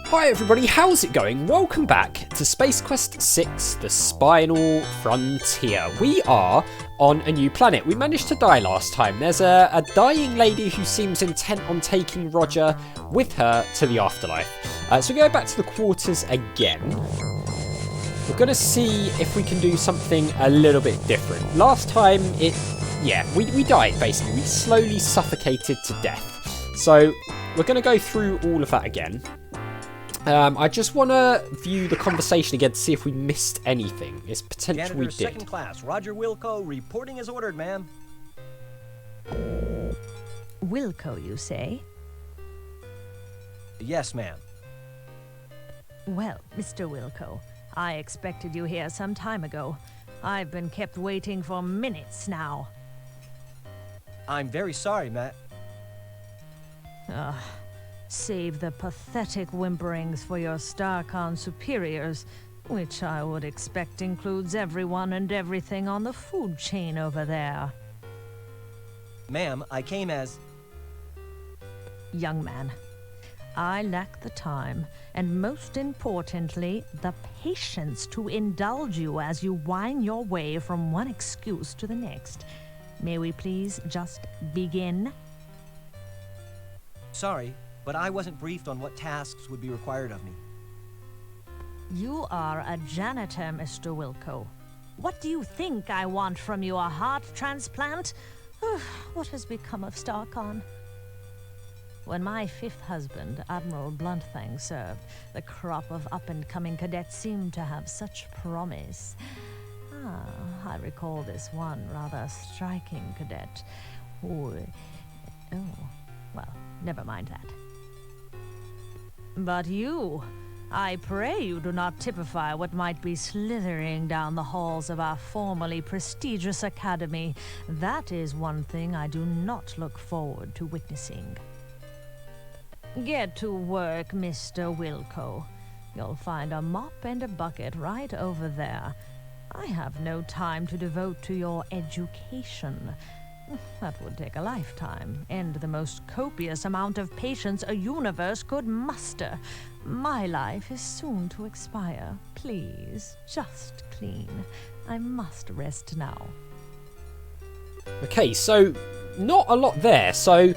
Hi everybody, how's it going? Welcome back to Space Quest 6, the Spinal Frontier. We are on a new planet. We managed to die last time. There's a dying lady who seems intent on taking Roger with her to the afterlife. So we go back to the quarters again. We're going to see if we can do something a little bit different. Last time, we died basically. We slowly suffocated to death. So we're going to go through all of that again. I just want to view the conversation again to see if we missed anything. It's potential Janitor we did. Second class, Roger Wilco, reporting as ordered, ma'am. Wilco, you say? Yes, ma'am. Well, Mr. Wilco, I expected you here some time ago. I've been kept waiting for minutes now. I'm very sorry, Matt. Save the pathetic whimperings for your Starcon superiors, which I would expect includes everyone and everything on the food chain over there. Ma'am, I came as... Young man, I lack the time, and most importantly, the patience to indulge you as you whine your way from one excuse to the next. May we please just begin? Sorry, but I wasn't briefed on what tasks would be required of me. You are a janitor, Mr. Wilco. What do you think I want from you, a heart transplant? What has become of Starcon? When my fifth husband, Admiral Bluntfang, served, the crop of up-and-coming cadets seemed to have such promise. I recall this one rather striking cadet who... well, never mind that. But you, I pray you do not typify what might be slithering down the halls of our formerly prestigious academy. That is one thing I do not look forward to witnessing. Get to work, Mr. Wilco. You'll find a mop and a bucket right over there. I have no time to devote to your education. That would take a lifetime, and the most copious amount of patience a universe could muster. My life is soon to expire. Please, just clean. I must rest now. Okay, so not a lot there. So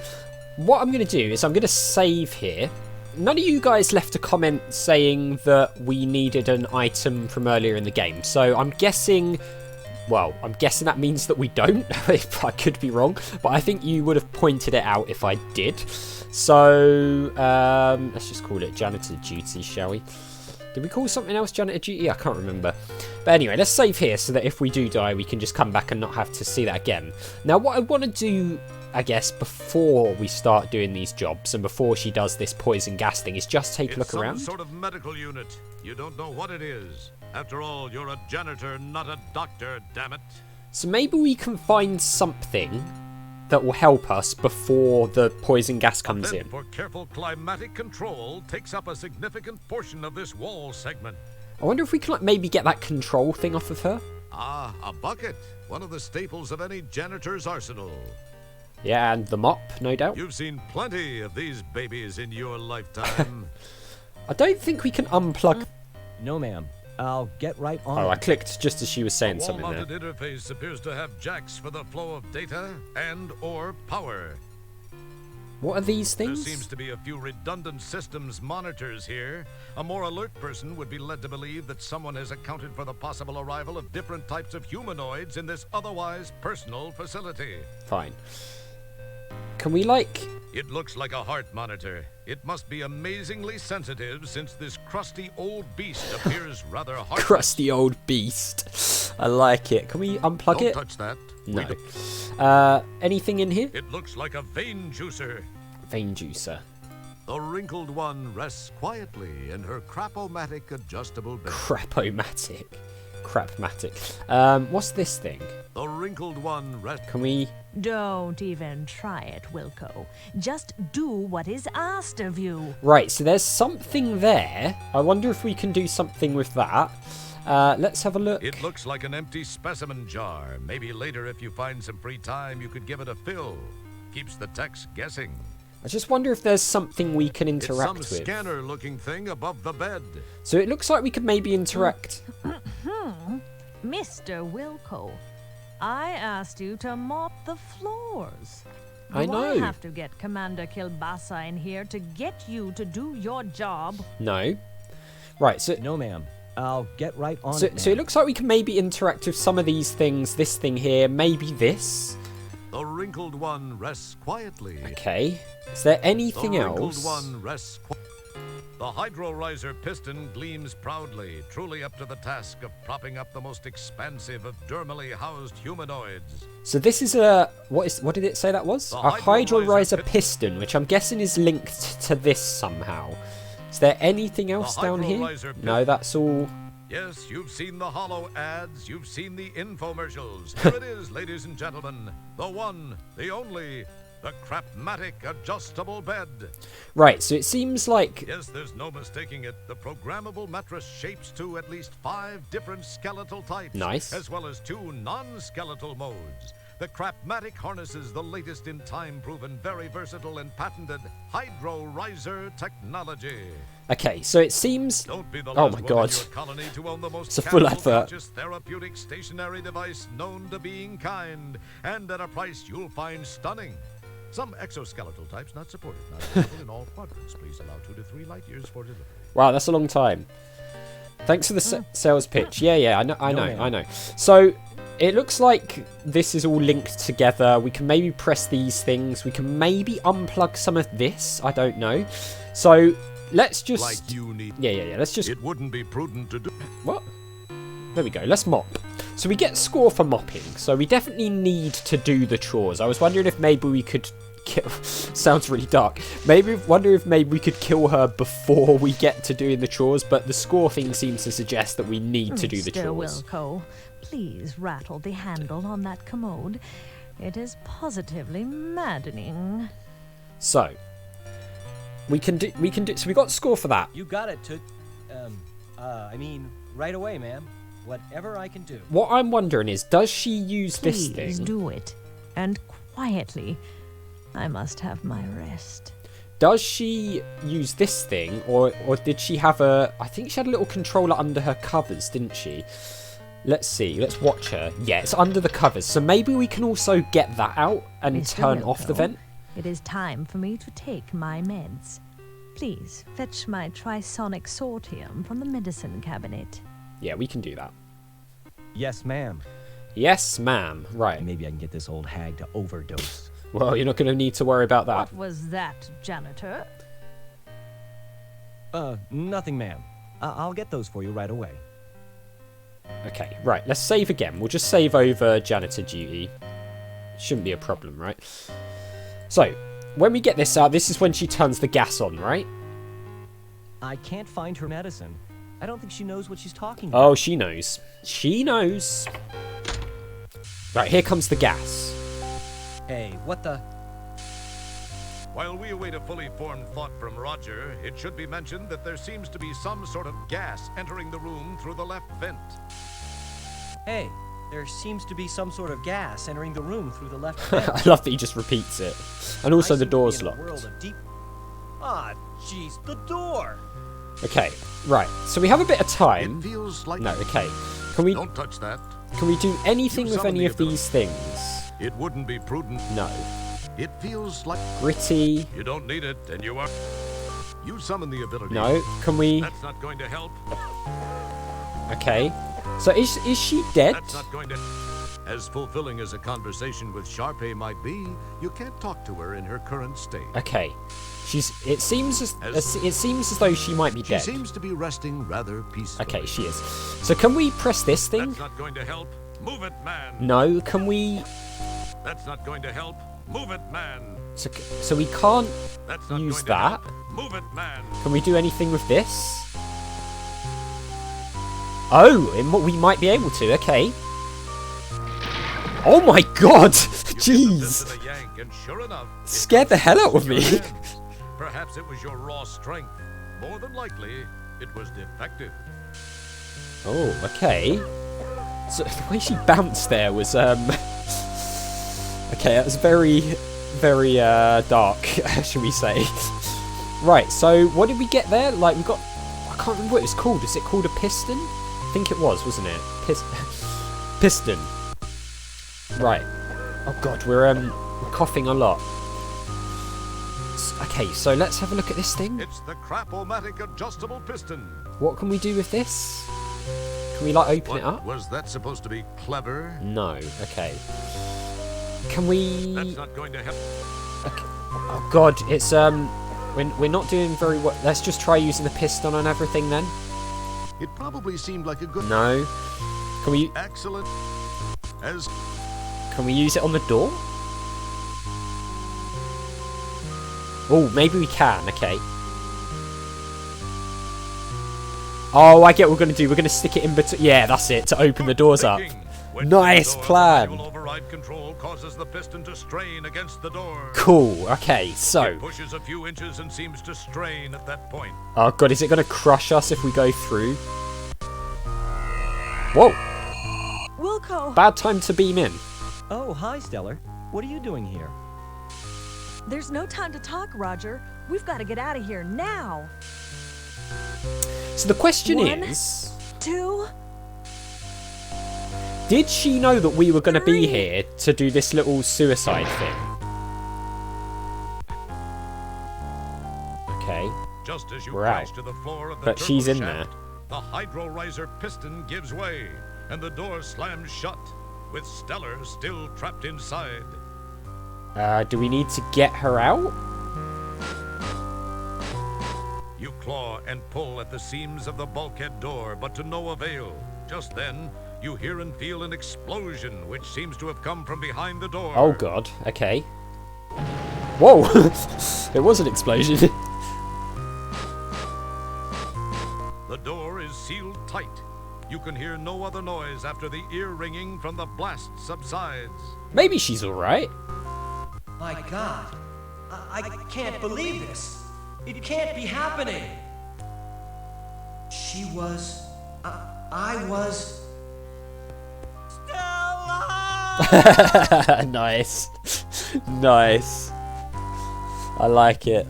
what I'm going to do is I'm going to save here. None of you guys left a comment saying that we needed an item from earlier in the game. So I'm guessing... Well, I'm guessing that means that we don't. I could be wrong, but I think you would have pointed it out if I did. So, let's just call it Janitor Duty, shall we? Did we call something else Janitor Duty? I can't remember. But anyway, let's save here so that if we do die, we can just come back and not have to see that again. Now, what I want to do, I guess, before we start doing these jobs and before she does this poison gas thing is just take a look around. It's some sort of medical unit. You don't know what it is. After all, you're a janitor, not a doctor, damn it. So maybe we can find something that will help us before the poison gas comes in. For careful climatic control takes up a significant portion of this wall segment. I wonder if we can maybe get that control thing off of her. Ah, a bucket. One of the staples of any janitor's arsenal. Yeah, and the mop, no doubt. You've seen plenty of these babies in your lifetime. I don't think we can unplug... No, ma'am. I'll get right on Oh, it. I clicked just as she was saying something there. The wall-mounted interface appears to have jacks for the flow of data and/or power. What are these There things? seems to be a few redundant systems monitors here. A more alert person would be led to believe that someone has accounted for the possible arrival of different types of humanoids in this otherwise personal facility. Fine. Can we, like... It looks like a heart monitor. It must be amazingly sensitive since this crusty old beast appears rather heartless. Crusty old beast. I like it. Can we unplug Don't it? touch that. No. Anything in here? It looks like a vein juicer. Vein juicer. The wrinkled one rests quietly in her crapomatic adjustable bed. Crapomatic. Crapmatic. What's this thing? The wrinkled one rests... Can we... Don't even try it, Wilco. Just do what is asked of you. Right, so there's something there. I wonder if we can do something with that. Let's have a look. It looks like an empty specimen jar. Maybe later, if you find some free time, you could give it a fill. Keeps the techs guessing. I just wonder if there's something we can It's interact some with. scanner-looking thing above the bed. So it looks like we could maybe interact. Mr. Wilco, I asked you to mop the floors. I Do know. I have to get Commander Kilbasa in here to get you to do your job? No. Right, so No, ma'am. I'll get right on so, it, so it ma'am. looks like we can maybe interact with some of these things. This thing here, maybe this. The wrinkled one rests quietly. Okay. Is there The anything wrinkled else? one rests The hydro riser piston gleams proudly, truly up to the task of propping up the most expansive of dermally housed humanoids. So this is a what did it say that was? The A hydro riser hydro-riser piston, which I'm guessing is linked to this somehow. Is there anything else down here? hydro-riser No, that's all. Yes, you've seen the hollow ads, you've seen the infomercials. Here it is, ladies and gentlemen. The one, the only, the Crapmatic adjustable bed. Right, so it seems like Yes, there's no mistaking it. The programmable mattress shapes to at least 5 different skeletal types. Nice. As well as 2 non-skeletal modes. The Crapmatic harnesses the latest in time-proven, very versatile and patented Hydro Riser technology. okay, so it seems Don't be the Oh last my one God. in your colony to own the most It's a full advert. capital-conscious therapeutic stationary device known to being kind, and at a price you'll find stunning. Some exoskeletal types not supported, not available in all quadrants. Please allow 2 to 3 light years for delivery. wow, that's a long time. Thanks for the sales pitch. Yeah, I know. ma'am. So it looks like this is all linked together. We can maybe press these things. We can maybe unplug some of this. I don't know. So let's just Like you need. yeah. Let's just It wouldn't be prudent to do. what? There we go. Let's mop. So we get score for mopping. So we definitely need to do the chores. I was wondering if maybe we could kill. Sounds really dark. Wonder if maybe we could kill her before we get to doing the chores. But the score thing seems to suggest that we need to do the Mr. chores. Wilco, please rattle the handle on that commode. It is positively maddening. So we can do. So we got score for that. You got it, I mean, right away, ma'am. Whatever I can do. What I'm wondering is, does she use this Please thing? do it, and quietly. I must have my rest. Does she use this thing, or did she have a... I think she had a little controller under her covers, didn't she? Let's see. Let's watch her. Yeah, it's under the covers. So maybe we can also get that out and Mr. turn off the Wilco, vent. It is time for me to take my meds. Please fetch my trisonic sortium from the medicine cabinet. Yeah, we can do that. Yes, ma'am. Yes, ma'am. Right. Maybe I can get this old hag to overdose. Well, you're not going to need to worry about that. What was that, janitor? Nothing, ma'am. I'll get those for you right away. Okay, right. Let's save again. We'll just save over Janitor Duty. Shouldn't be a problem, right? So, when we get this out, this is when she turns the gas on, right? I can't find her medicine. I don't think she knows what she's talking about. Oh, she knows. She knows. Right, here comes the gas. Hey, what the... While we await a fully formed thought from Roger, it should be mentioned that there seems to be some sort of gas entering the room through the left vent. Hey, there seems to be some sort of gas entering the room through the left vent. I love that he just repeats it. And also I the seem to be door's in a locked. world of deep... Ah, jeez, the door! Okay, right. So we have a bit of It time. feels like... No, okay. Can we Don't touch that. do anything You with summon any the of these things? It wouldn't be prudent. No. It feels like... Gritty. You don't need it, and you are... You summon the ability. No. Can we... That's not going to help. Okay. So is she dead? That's not going to... As fulfilling as a conversation with Sharpei might be, you can't talk to her in her current state. Okay. It seems as though she might be She dead. seems to be resting rather peacefully. Okay, she is. So can we press this thing? That's not going to help. Move it, man. No. Can we... That's not going to help. Move it, man. So we can't That's not use going to that. help. Move it, man. Can we do anything with this? Oh, we might be able to. Okay. Oh my god! You give this Jeez! to the yank, and sure enough, it Scared the hell out of your me. hands. Perhaps it was your raw strength. More than likely, it was defective. Oh, okay. So the way she bounced there was Okay, that was very very dark, shall we say. Right, so what did we get there? Like, we got... I can't remember what it was called. Is it called a piston? I think it was, wasn't it? Piston. Right. Oh god, we're coughing a lot. Okay, so let's have a look at this thing. It's the Crap-O-Matic adjustable piston. What can we do with this? Can we, like, open it up? Was that supposed to be clever? No. Okay. Can we... That's not going to help. Okay. Oh god, it's we're not doing very well. Let's just try using the piston on everything then. It probably seemed like a good... No. Can we... Excellent. As... Can we use it on the door? Oh, maybe we can. Okay. Oh, I get what we're going to do. We're going to stick it in between. Yeah, that's it. To open the doors up. Nice plan. Override control causes the piston to strain against the door. Cool. Okay, so... It pushes a few inches and seems to strain at that point. Oh, God. Is it going to crush us if we go through? Whoa. Wilco! Bad time to beam in. Oh, hi, Stellar. What are you doing here? There's no time to talk, Roger. We've got to get out of here now. So the question One, is... 2... Did she know that we were going to be 3. here to do this little suicide thing? Okay. Just as you We're crash out. to the floor of the But she's in shaft, the hydro riser piston gives way, and the door slams shut, with Stellar still trapped inside. Do we need to get her out? You claw and pull at the seams of the bulkhead door, but to no avail. Just then, you hear and feel an explosion, which seems to have come from behind the door. Oh god, okay. Whoa! It was an explosion. The door is sealed tight. You can hear no other noise after the ear ringing from the blast subsides. Maybe she's alright. My God. I can't believe this. It can't be happening. She was... I was... Stella! Nice. Nice. I like it.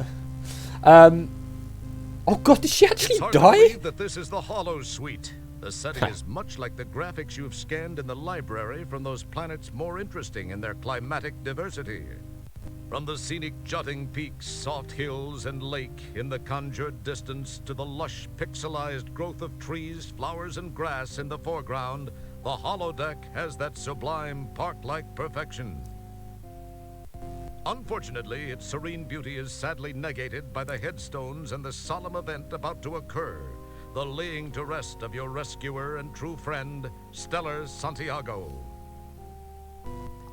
Oh god, did she actually It's hard to die? believe that this is the Hollow Suite. The setting is much like the graphics you've scanned in the library from those planets more interesting in their climatic diversity. From the scenic jutting peaks, soft hills, and lake in the conjured distance to the lush, pixelized growth of trees, flowers, and grass in the foreground, the holodeck has that sublime park-like perfection. Unfortunately, its serene beauty is sadly negated by the headstones and the solemn event about to occur, the laying to rest of your rescuer and true friend, Stellar Santiago.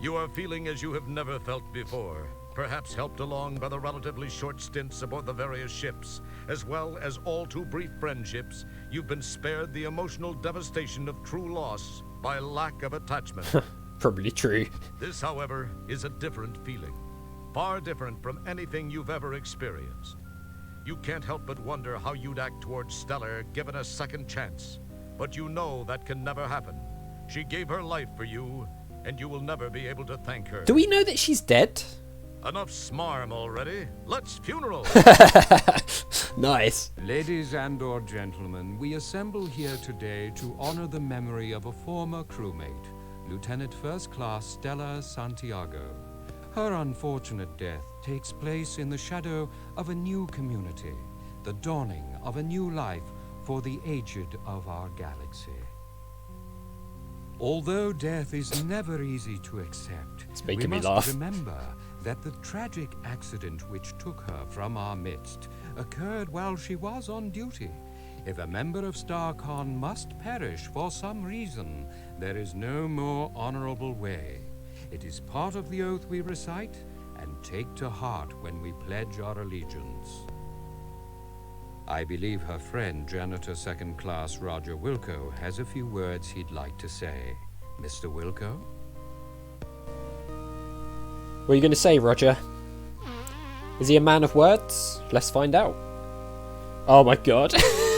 You are feeling as you have never felt before, perhaps helped along by the relatively short stints aboard the various ships, as well as all too brief friendships. You've been spared the emotional devastation of true loss by lack of attachment. Probably true. This, however, is a different feeling, far different from anything you've ever experienced. You can't help but wonder how you'd act towards Stellar given a second chance, but you know that can never happen. She gave her life for you, and you will never be able to thank her. Do we know that she's dead? Enough smarm already. Let's funeral. Nice. Ladies and/or gentlemen, we assemble here today to honor the memory of a former crewmate, Lieutenant First Class Stella Santiago. Her unfortunate death takes place in the shadow of a new community, the dawning of a new life for the aged of our galaxy. Although death is never easy to accept, It's we making me must laugh. remember that the tragic accident which took her from our midst occurred while she was on duty. If a member of StarCon must perish for some reason, there is no more honorable way. It is part of the oath we recite and take to heart when we pledge our allegiance. I believe her friend, Janitor Second Class Roger Wilco, has a few words he'd like to say. Mr. Wilco? What are you going to say, Roger? Is he a man of words? Let's find out. Oh my god.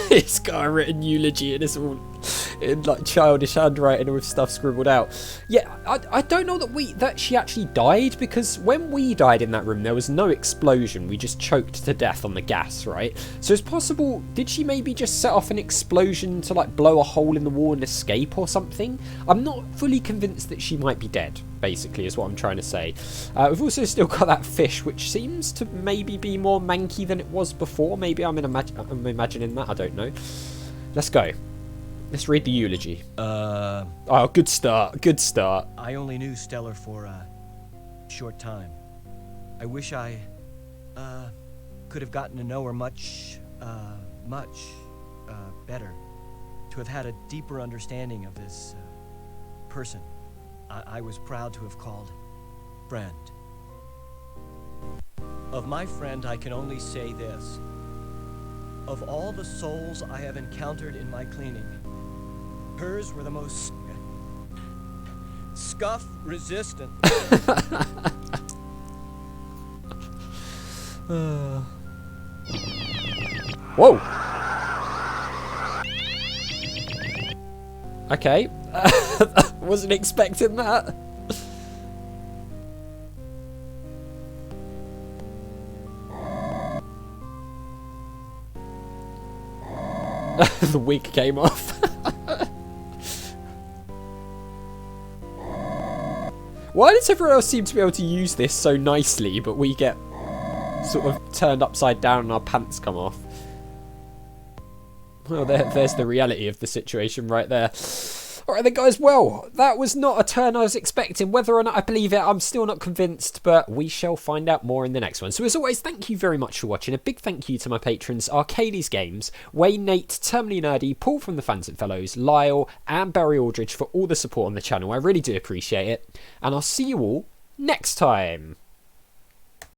It's got a written eulogy and in like childish handwriting with stuff scribbled out. Yeah, I don't know that she actually died, because when we died in that room there was no explosion. We just choked to death on the gas, right? So it's possible, did she maybe just set off an explosion to like blow a hole in the wall and escape or something? I'm not fully convinced that she might be dead, basically, is what I'm trying to say. We've also still got that fish, which seems to maybe be more manky than it was before. Maybe I'm imagining that, I don't know. Let's go. Let's read the eulogy. Oh, good start. Good start. I only knew Stellar for a short time. I wish I could have gotten to know her much better. To have had a deeper understanding of this person I was proud to have called friend. Of my friend, I can only say this. Of all the souls I have encountered in my cleaning, hers were the most scuff-resistant. Whoa! Okay. Wasn't expecting that. The wig came off. Why does everyone else seem to be able to use this so nicely, but we get sort of turned upside down and our pants come off? Well, there's the reality of the situation right there. Alright then guys, well, that was not a turn I was expecting. Whether or not I believe it, I'm still not convinced, but we shall find out more in the next one. So as always, thank you very much for watching. A big thank you to my patrons, Arcades Games, Wayne, Nate, Terminally Nerdy, Paul from the Phantom Fellows, Lyle, and Barry Aldridge for all the support on the channel. I really do appreciate it. And I'll see you all next time.